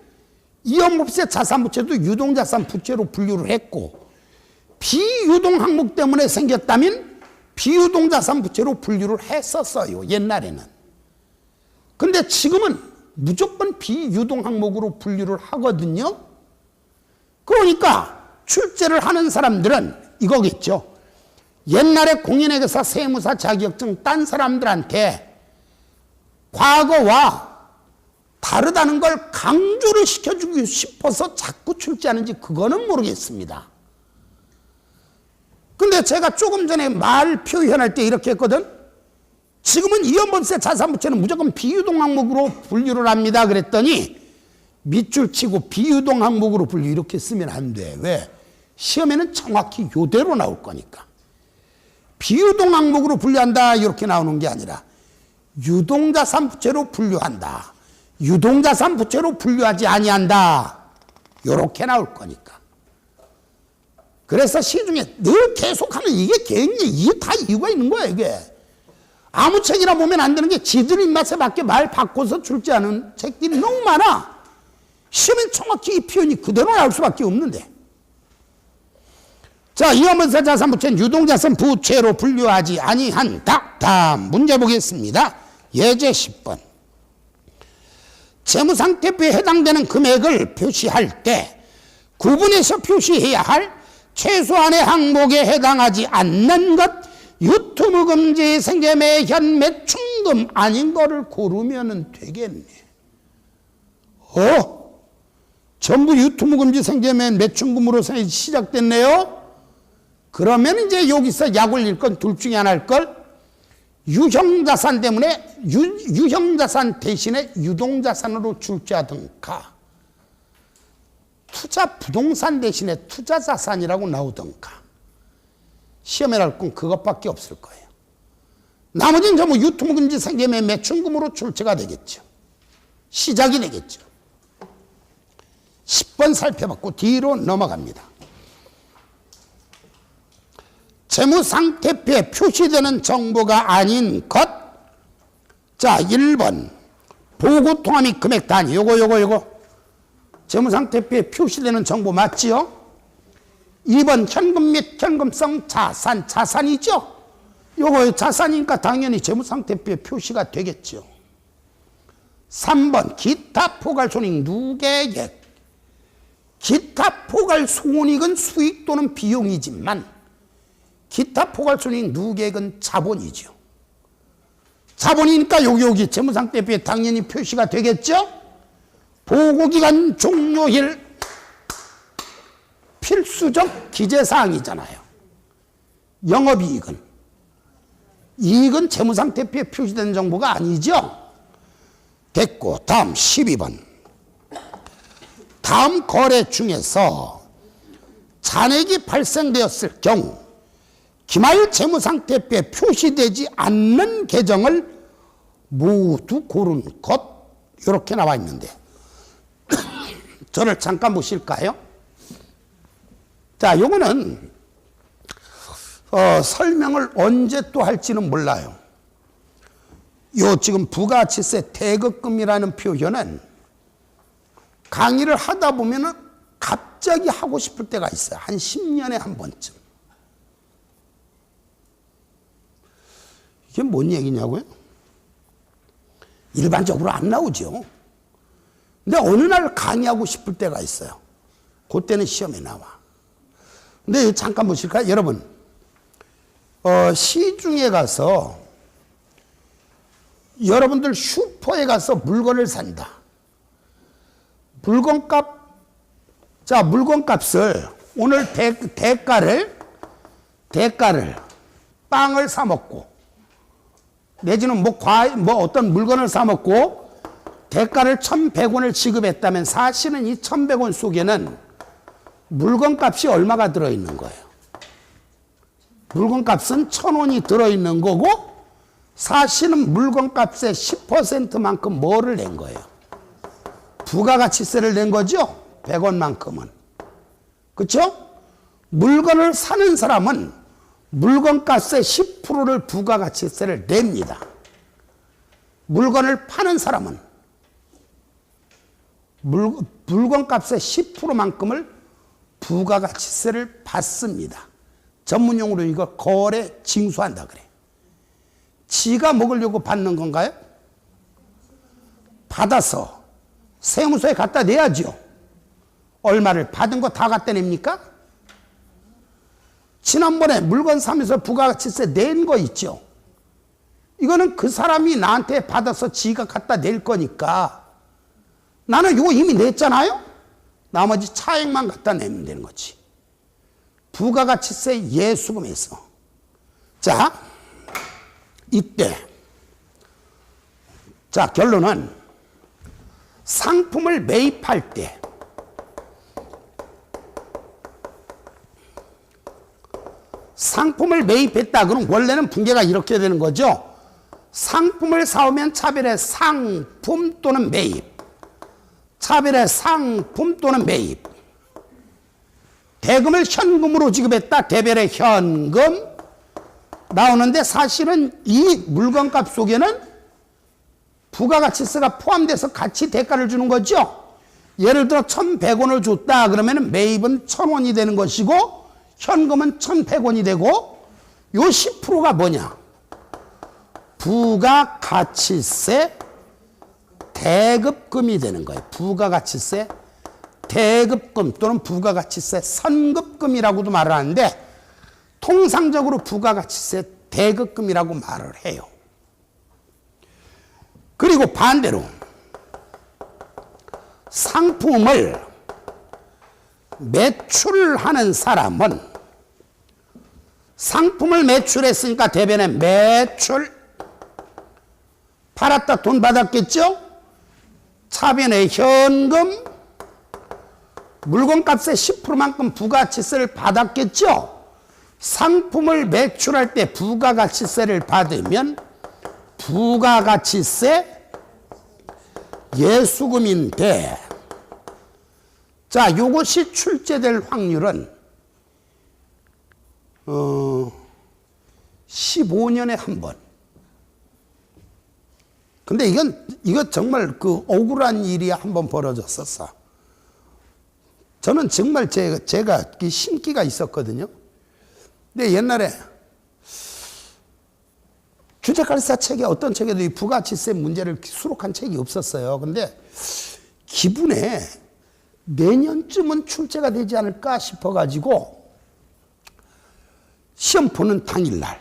이연법세 자산 부채도 유동자산 부채로 분류를 했고, 비유동항목 때문에 생겼다면 비유동자산 부채로 분류를 했었어요, 옛날에는. 근데 지금은 무조건 비유동항목으로 분류를 하거든요. 그러니까 출제를 하는 사람들은 이거겠죠. 옛날에 공인회계사 세무사 자격증 딴 사람들한테 과거와 다르다는 걸 강조를 시켜주고 싶어서 자꾸 출제하는지 그거는 모르겠습니다. 근데 제가 조금 전에 말 표현할 때 이렇게 했거든. 지금은 이연법세 자산부채는 무조건 비유동항목으로 분류를 합니다. 그랬더니 밑줄 치고 비유동항목으로 분류 이렇게 쓰면 안 돼. 왜? 시험에는 정확히 요대로 나올 거니까. 비유동항목으로 분류한다 이렇게 나오는 게 아니라 유동자산 부채로 분류한다. 유동자산 부채로 분류하지 아니한다. 이렇게 나올 거니까. 그래서 시중에 늘 계속하는 이게 다 이유가 있는 거야, 이게. 아무 책이나 보면 안 되는 게 지들 입맛에 맞게 말 바꿔서 출제하는 책들이 너무 많아. 시험엔 정확히 이 표현이 그대로 나올 수밖에 없는데. 자, 이연법세 자산부채는 유동자산 부채로 분류하지 아니한다. 다음 문제 보겠습니다. 예제 10번. 재무상태표에 해당되는 금액을 표시할 때 구분해서 표시해야 할 최소한의 항목에 해당하지 않는 것, 유투무금지, 생계매, 현매, 충금 아닌 거를 고르면 되겠네. 전부 유투무금지, 생계매, 매충금으로 시작됐네요. 그러면 이제 여기서 약 올릴 건 둘 중에 하나일 걸. 유형자산 때문에 유형자산 대신에 유동자산으로 출제하든가, 투자 부동산 대신에 투자자산이라고 나오든가. 시험에 나올 건 그것밖에 없을 거예요. 나머지는 전부 유투무금지, 생계매, 매충금으로 출제가 되겠죠. 시작이 되겠죠. 10번 살펴봤고 뒤로 넘어갑니다. 재무상태표에 표시되는 정보가 아닌 것. 자, 1번 보고통화 및 금액 단위. 요거 재무상태표에 표시되는 정보 맞지요? 2번 현금 및 현금성 자산. 자산이죠? 요거 자산이니까 당연히 재무상태표에 표시가 되겠죠. 3번 기타 포괄손익 누계액. 기타 포괄손익은 수익 또는 비용이지만 기타 포괄손익 누계액은 자본이죠. 자본이니까 여기 재무상태표에 당연히 표시가 되겠죠. 보고기간 종료일 필수적 기재사항이잖아요. 영업이익은. 이익은 재무상태표에 표시된 정보가 아니죠. 됐고 다음 12번. 다음 거래 중에서 잔액이 발생되었을 경우 기말 재무상태표에 표시되지 않는 계정을 모두 고른 것. 이렇게 나와 있는데 저를 잠깐 보실까요? 자, 요거는 설명을 언제 또 할지는 몰라요. 요 지금 부가치세 대급금이라는 표현은 강의를 하다 보면은 갑자기 하고 싶을 때가 있어요. 한 10년에 한 번쯤. 이게 뭔 얘기냐고요? 일반적으로 안 나오죠. 근데 어느 날 강의하고 싶을 때가 있어요. 그때는 시험에 나와. 근데 잠깐 보실까요? 여러분, 시중에 가서 여러분들 슈퍼에 가서 물건을 산다. 물건값을 오늘 대가를 빵을 사 먹고 내지는 뭐 어떤 물건을 사 먹고 대가를 1,100원을 지급했다면 사실은 이 1,100원 속에는 물건값이 얼마가 들어있는 거예요? 물건값은 1,000원이 들어있는 거고 사실은 물건값의 10%만큼 뭐를 낸 거예요? 부가가치세를 낸 거죠? 100원만큼은. 그렇죠? 물건을 사는 사람은 물건값의 10%를 부가가치세를 냅니다. 물건을 파는 사람은 물건값의 10%만큼을 부가가치세를 받습니다. 전문용어로 이거 거래 징수한다 그래. 지가 먹으려고 받는 건가요? 받아서 세무서에 갖다 내야죠. 얼마를 받은 거 다 갖다 냅니까? 지난번에 물건 사면서 부가가치세 낸 거 있죠. 이거는 그 사람이 나한테 받아서 지가 갖다 낼 거니까 나는 이거 이미 냈잖아요. 나머지 차액만 갖다 내면 되는 거지. 부가가치세 예수금에서. 자, 이때 자 결론은 상품을 매입할 때 상품을 매입했다 그럼 원래는 분계가 이렇게 되는 거죠. 상품을 사오면 차별의 상품 또는 매입, 차별의 상품 또는 매입. 대금을 현금으로 지급했다. 대별의 현금 나오는데 사실은 이 물건값 속에는 부가가치세가 포함돼서 같이 대가를 주는 거죠. 예를 들어 1,100원을 줬다 그러면 매입은 1,000원이 되는 것이고 현금은 1,100원이 되고 요 10%가 뭐냐? 부가가치세 대급금이 되는 거예요. 부가가치세 대급금 또는 부가가치세 선급금이라고도 말을 하는데 통상적으로 부가가치세 대급금이라고 말을 해요. 그리고 반대로 상품을 매출하는 사람은 상품을 매출했으니까 대변에 매출 팔았다 돈 받았겠죠? 차변에 현금 물건값의 10%만큼 부가가치세를 받았겠죠? 상품을 매출할 때 부가가치세를 받으면 부가가치세 예수금인데 자, 이것이 출제될 확률은 15년에 한 번. 근데 이거 정말 그 억울한 일이 한 번 벌어졌었어. 저는 정말 제가 심기가 있었거든요. 근데 옛날에 주택관리사 책에 어떤 책에도 이 부가가치세 문제를 수록한 책이 없었어요. 근데 기분에 내년쯤은 출제가 되지 않을까 싶어가지고 시험 보는 당일날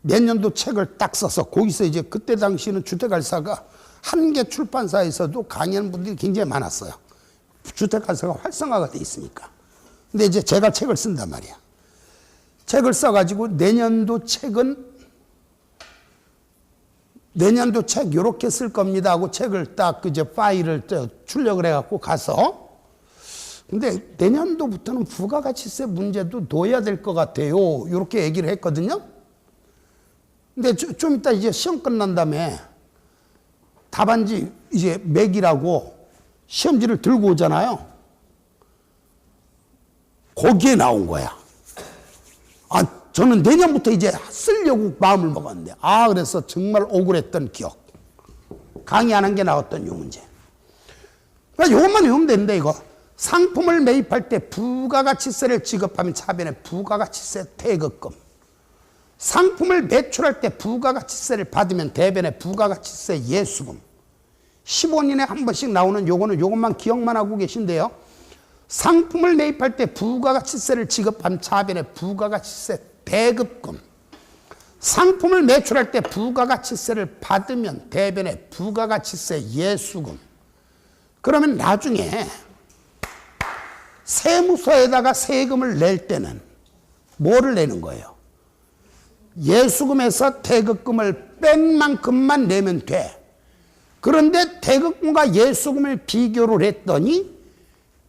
내년도 책을 딱 써서 거기서 이제 그때 당시는 주택관리사가 한개 출판사에서도 강의하는 분들이 굉장히 많았어요. 주택관리사가 활성화가 돼 있으니까. 근데 이제 제가 책을 쓴단 말이야. 책을 써가지고 내년도 책 요렇게 쓸 겁니다 하고 책을 딱 이제 파일을 출력을 해갖고 가서 근데 내년도부터는 부가가치세 문제도 넣어야 될 것 같아요. 요렇게 얘기를 했거든요. 근데 좀 이따 이제 시험 끝난 다음에 답안지 이제 매기라고 시험지를 들고 오잖아요. 거기에 나온 거야. 아, 저는 내년부터 이제 쓰려고 마음을 먹었는데, 그래서 정말 억울했던 기억. 강의 안 한 게 나왔던 요 문제. 그러니까 요것만 외우면 되는데, 이거. 상품을 매입할 때 부가가치세를 지급하면 차변에 부가가치세 대급금. 상품을 매출할 때 부가가치세를 받으면 대변에 부가가치세 예수금. 15년에 한 번씩 나오는 요것만 기억만 하고 계신데요. 상품을 매입할 때 부가가치세를 지급한 차변에 부가가치세 대급금. 상품을 매출할 때 부가가치세를 받으면 대변에 부가가치세 예수금. 그러면 나중에 세무서에다가 세금을 낼 때는 뭐를 내는 거예요? 예수금에서 태극금을 뺀 만큼만 내면 돼. 그런데 태극금과 예수금을 비교를 했더니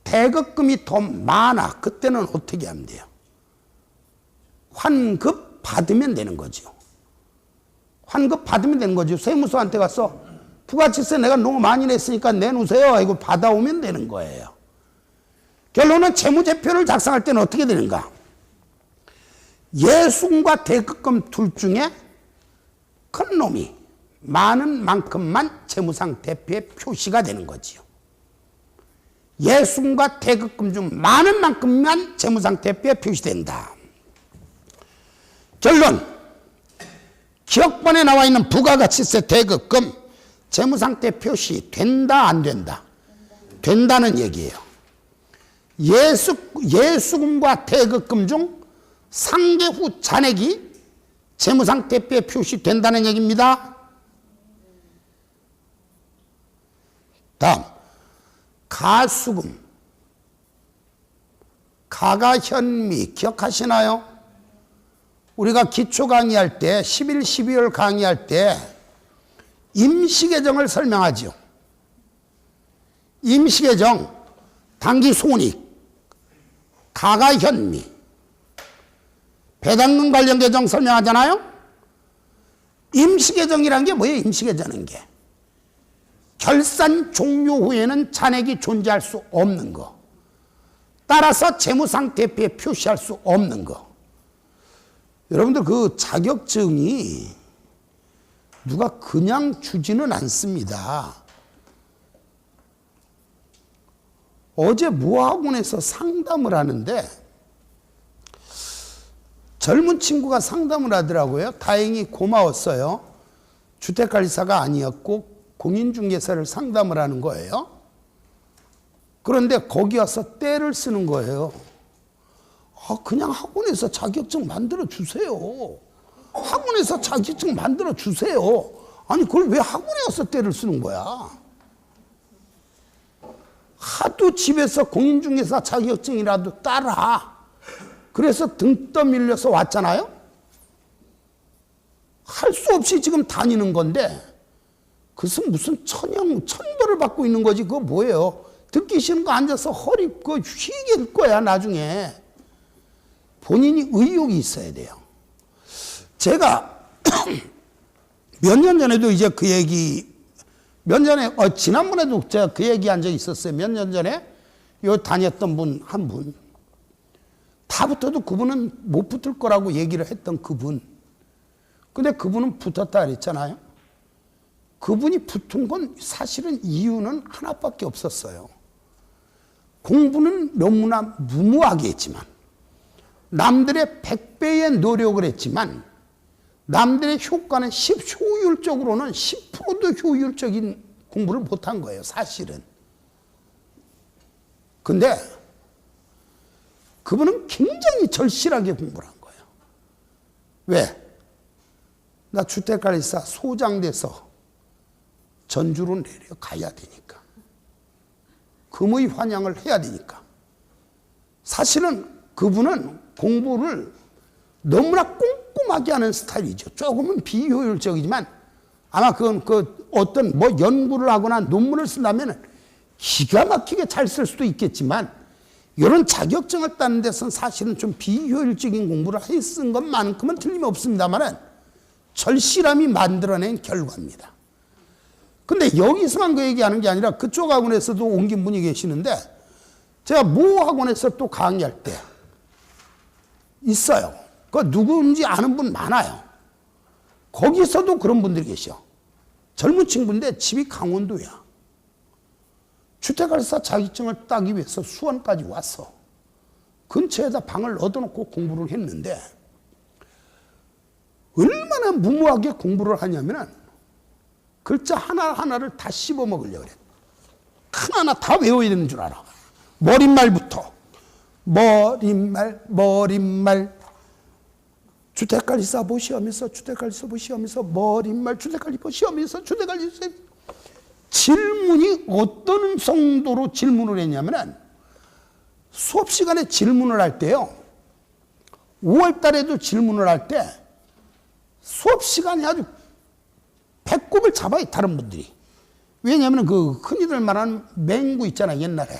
태극금이 더 많아. 그때는 어떻게 하면 돼요? 환급 받으면 되는 거죠. 환급 받으면 되는 거죠. 세무서한테 가서 부가치세 내가 너무 많이 냈으니까 내놓으세요. 이거 받아오면 되는 거예요. 결론은 재무제표를 작성할 때는 어떻게 되는가? 예수금과 태극금 둘 중에 큰 놈이 많은 만큼만 재무상태표에 표시가 되는 거지요. 예수금과 태극금 중 많은 만큼만 재무상태표에 표시된다. 결론, 기억본에 나와 있는 부가가치세 태극금 재무상태 표시 된다 안 된다? 된다는 얘기예요. 예수금과 태극금 중 상계 후 잔액이 재무상태표에 표시된다는 얘기입니다. 다음, 가수금, 가가현미 기억하시나요? 우리가 기초 강의할 때 11, 12월 강의할 때 임시계정을 설명하죠. 임시계정, 당기손익, 가가현미, 배당금 관련 계정 설명하잖아요. 임시계정이란 게 뭐예요? 임시계정인 게 결산 종료 후에는 잔액이 존재할 수 없는 거, 따라서 재무상태표에 표시할 수 없는 거. 여러분들 그 자격증이 누가 그냥 주지는 않습니다. 어제 모학원에서 상담을 하는데 젊은 친구가 상담을 하더라고요. 다행히 고마웠어요. 주택관리사가 아니었고 공인중개사를 상담을 하는 거예요. 그런데 거기 와서 떼를 쓰는 거예요. 그냥 학원에서 자격증 만들어 주세요. 학원에서 자격증 만들어 주세요. 아니 그걸 왜 학원에 와서 떼를 쓰는 거야? 하도 집에서 공인중개사 자격증이라도 따라. 그래서 등 떠밀려서 왔잖아요. 할 수 없이 지금 다니는 건데 그것은 무슨 천벌을 받고 있는 거지. 그거 뭐예요? 듣기 싫은 거 앉아서 허리 휘게 될 거야 나중에. 본인이 의욕이 있어야 돼요. 제가 몇 년 전에도 이제 그 얘기, 몇 년에, 지난번에도 제가 그 얘기 한 적이 있었어요. 몇 년 전에 요 다녔던 분, 한 분. 다 붙어도 그분은 못 붙을 거라고 얘기를 했던 그분. 근데 그분은 붙었다 그랬잖아요. 그분이 붙은 건 사실은 이유는 하나밖에 없었어요. 공부는 너무나 무모하게 했지만, 남들의 100배의 노력을 했지만 남들의 효과는 효율적으로는 10%도 효율적인 공부를 못한 거예요, 사실은. 근데 그분은 굉장히 절실하게 공부를 한 거예요. 왜? 나 주택관리사 소장 돼서 전주로 내려가야 되니까. 금의 환영을 해야 되니까. 사실은 그분은 공부를 너무나 꼼꼼하게 하는 스타일이죠. 조금은 비효율적이지만 아마 그건 어떤 연구를 하거나 논문을 쓴다면 기가 막히게 잘 쓸 수도 있겠지만 이런 자격증을 따는 데서는 사실은 좀 비효율적인 공부를 쓴 것만큼은 틀림없습니다만 절실함이 만들어낸 결과입니다. 근데 여기서만 그 얘기하는 게 아니라 그쪽 학원에서도 옮긴 분이 계시는데 제가 모 학원에서 또 강의할 때 있어요. 그 누구인지 아는 분 많아요. 거기서도 그런 분들이 계셔. 젊은 친구인데 집이 강원도야. 주택관리사 자격증을 따기 위해서 수원까지 왔어. 근처에다 방을 얻어놓고 공부를 했는데 얼마나 무모하게 공부를 하냐면 글자 하나하나를 다 씹어먹으려고 그래. 하나하나 다 외워야 되는 줄 알아. 머릿말부터. 머릿말. 주택관리사 보시하면서 주택관리사 보시하면서 머릿말 주택관리 보시하면서 주택관리사. 질문이 어떤 정도로 질문을 했냐면 수업 시간에 질문을 할 때요. 5월 달에도 질문을 할 때 수업 시간이 아주 배꼽을 잡아요, 다른 분들이. 왜냐하면 그 흔히들 말하는 맹구 있잖아요, 옛날에.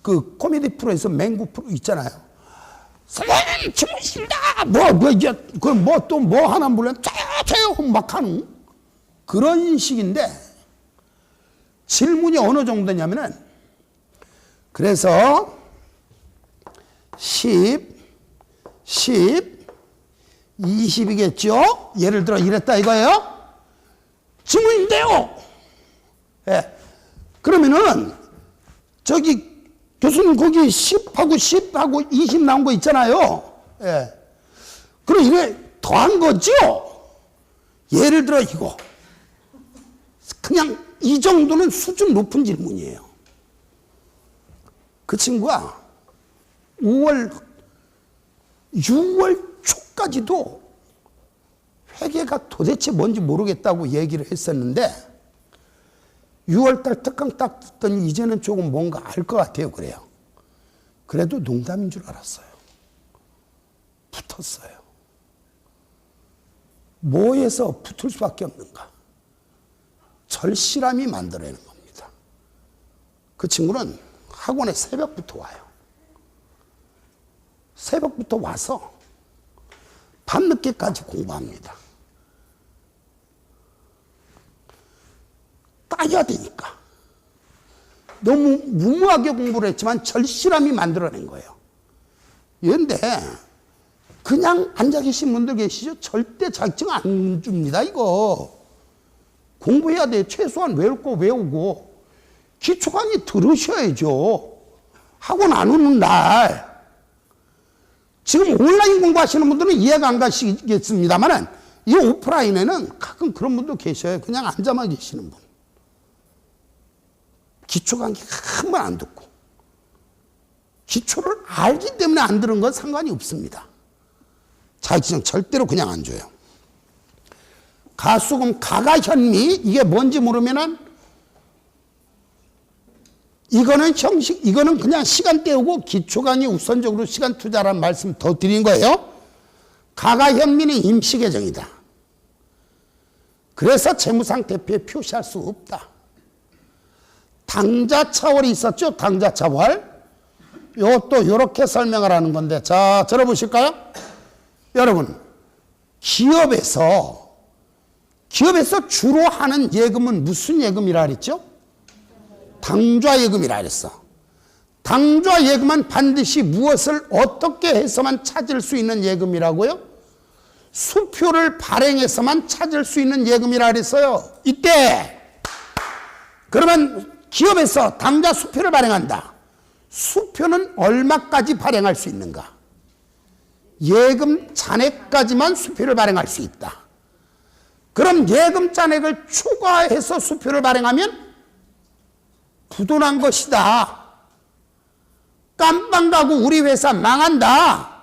그 코미디 프로에서 맹구 프로 있잖아요. 선생님, 질문입니다! 또 뭐 하나 물론, 저요! 막 하는 그런 식인데, 질문이 어느 정도냐면은, 그래서 10, 20이겠죠? 예를 들어 이랬다 이거예요? 질문인데요. 예. 그러면은 저기 교수님 거기 10하고 20 나온 거 있잖아요. 예. 그럼 이래 더한 거죠? 예를 들어 이거. 그냥 이 정도는 수준 높은 질문이에요. 그 친구가 6월 초까지도 회계가 도대체 뭔지 모르겠다고 얘기를 했었는데 6월달 특강 딱 듣더니 이제는 조금 뭔가 알 것 같아요. 그래요. 그래도 농담인 줄 알았어요. 붙었어요. 뭐에서 붙을 수밖에 없는가? 절실함이 만들어내는 겁니다. 그 친구는 학원에 새벽부터 와요. 새벽부터 와서 밤늦게까지 공부합니다. 따야 되니까. 너무 무모하게 공부를 했지만 절실함이 만들어낸 거예요. 그런데 그냥 앉아 계신 분들 계시죠? 절대 자격증 안 줍니다, 이거. 공부해야 돼요. 최소한 외울 거 외우고. 기초 강의 들으셔야죠. 학원 안 오는 날. 지금 온라인 공부하시는 분들은 이해가 안 가시겠습니다만 이 오프라인에는 가끔 그런 분도 계셔요. 그냥 앉아만 계시는 분. 기초 강의 한 번 안 듣고. 기초를 알기 때문에 안 들은 건 상관이 없습니다. 자격증 절대로 그냥 안 줘요. 가수금 가가현미 이게 뭔지 모르면은 이거는 그냥 시간 때우고 기초 강의 우선적으로 시간 투자라는 말씀 더 드린 거예요. 가가현미는 임시계정이다. 그래서 재무상태표에 표시할 수 없다. 당좌차월이 있었죠? 당좌차월. 이것도 이렇게 설명을 하는 건데, 자, 들어보실까요? 여러분, 기업에서 주로 하는 예금은 무슨 예금이라 그랬죠? 당좌예금이라 그랬어. 당좌예금은 반드시 무엇을 어떻게 해서만 찾을 수 있는 예금이라고요? 수표를 발행해서만 찾을 수 있는 예금이라 그랬어요. 이때 그러면 기업에서 당좌 수표를 발행한다. 수표는 얼마까지 발행할 수 있는가? 예금 잔액까지만 수표를 발행할 수 있다. 그럼 예금 잔액을 초과해서 수표를 발행하면 부도난 것이다. 깜빵 가고 우리 회사 망한다.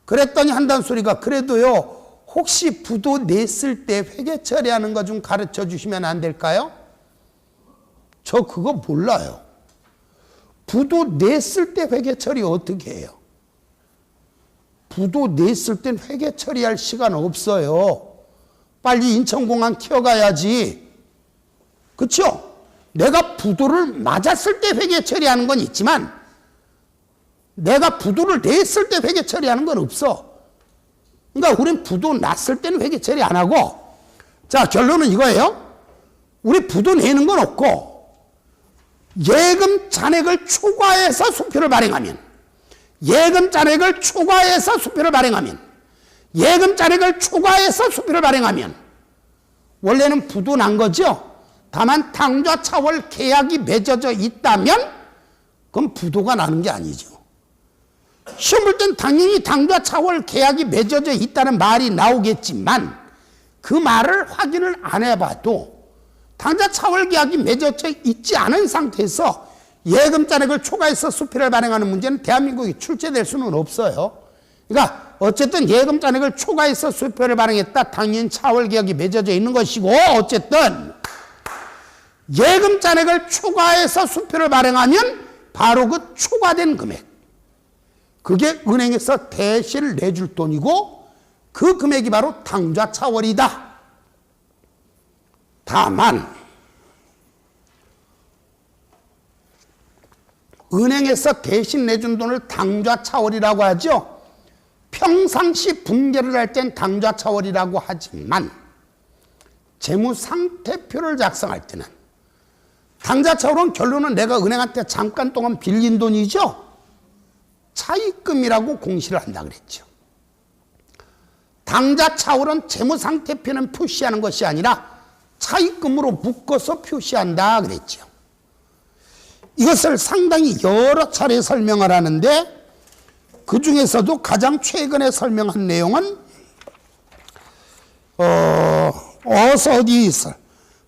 그랬더니 한단 소리가 그래도요 혹시 부도 냈을 때 회계 처리하는 거 좀 가르쳐 주시면 안 될까요? 저 그거 몰라요. 부도 냈을 때 회계 처리 어떻게 해요? 부도 냈을 땐 회계 처리할 시간 없어요. 빨리 인천공항 튀어가야지. 그렇죠? 내가 부도를 맞았을 때 회계 처리하는 건 있지만 내가 부도를 냈을 때 회계 처리하는 건 없어. 그러니까 우린 부도 났을 때는 회계 처리 안 하고, 자, 결론은 이거예요. 우리 부도 내는 건 없고 예금 잔액을 초과해서 수표를 발행하면 예금 잔액을 초과해서 수표를 발행하면 예금 잔액을 초과해서 수표를 발행하면 원래는 부도 난 거죠. 다만 당좌 차월 계약이 맺어져 있다면 그건 부도가 나는 게 아니죠. 시험 볼 땐 당연히 당좌 차월 계약이 맺어져 있다는 말이 나오겠지만 그 말을 확인을 안 해봐도 당좌 차월 계약이 맺어져 있지 않은 상태에서 예금 잔액을 초과해서 수표를 발행하는 문제는 대한민국에 출제될 수는 없어요. 그러니까 어쨌든 예금 잔액을 초과해서 수표를 발행했다. 당연히 차월 계약이 맺어져 있는 것이고, 어쨌든 예금 잔액을 초과해서 수표를 발행하면 바로 그 초과된 금액. 그게 은행에서 대신 내줄 돈이고 그 금액이 바로 당좌차월이다. 다만 은행에서 대신 내준 돈을 당좌차월이라고 하죠. 평상시 분개를 할 땐 당좌차월이라고 하지만 재무상태표를 작성할 때는 당좌차월은 결론은 내가 은행한테 잠깐 동안 빌린 돈이죠. 차입금이라고 공시를 한다 그랬죠. 당좌차월은 재무상태표는 표시하는 것이 아니라 차입금으로 묶어서 표시한다 그랬죠. 이것을 상당히 여러 차례 설명을 하는데 그 중에서도 가장 최근에 설명한 내용은 어디서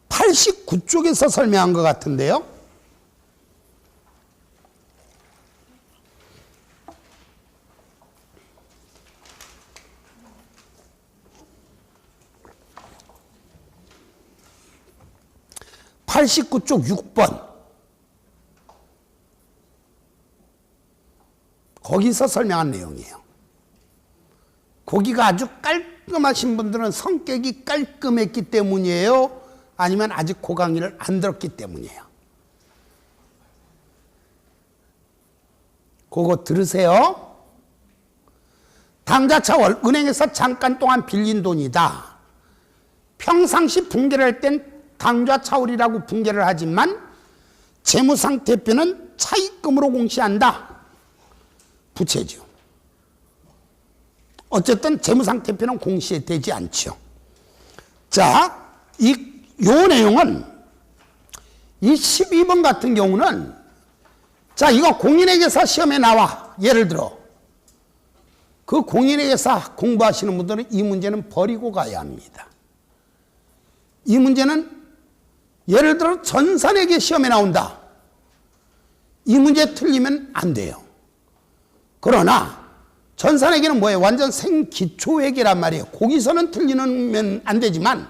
89쪽에서 설명한 것 같은데요. (89쪽) 6번 거기서 설명한 내용이에요. 거기가 아주 깔끔하신 분들은 성격이 깔끔했기 때문이에요? 아니면 아직 그 강의를 안 들었기 때문이에요? 그거 들으세요. 당좌차월, 은행에서 잠깐 동안 빌린 돈이다. 평상시 분개를 할 땐 당좌차월이라고 분개를 하지만 재무상태표는 차입금으로 공시한다. 부채죠. 어쨌든 재무상태표는 공시되지 않죠. 자, 요 내용은 이 12번 같은 경우는 자, 이거 공인회계사 시험에 나와. 예를 들어 그 공인회계사 공부하시는 분들은 이 문제는 버리고 가야 합니다. 이 문제는 예를 들어 전산회계 시험에 나온다. 이 문제 틀리면 안 돼요. 그러나 전산회계는 뭐예요? 완전 생기초회계란 말이에요. 거기서는 틀리면 안 되지만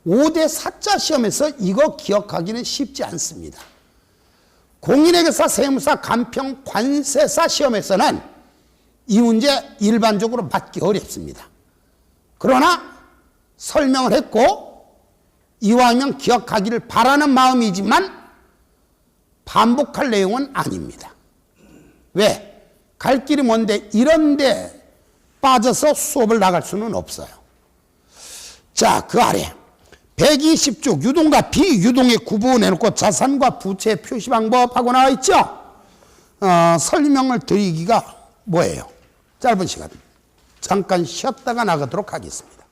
5대 4자 시험에서 이거 기억하기는 쉽지 않습니다. 공인회계사, 세무사, 간평, 관세사 시험에서는 이 문제 일반적으로 맞기 어렵습니다. 그러나 설명을 했고 이왕이면 기억하기를 바라는 마음이지만 반복할 내용은 아닙니다. 왜? 갈 길이 먼데 이런데 빠져서 수업을 나갈 수는 없어요. 자, 그 아래 120쪽 유동과 비유동의 구분해놓고 자산과 부채 표시 방법하고 나와 있죠. 설명을 드리기가 뭐예요? 짧은 시간 잠깐 쉬었다가 나가도록 하겠습니다.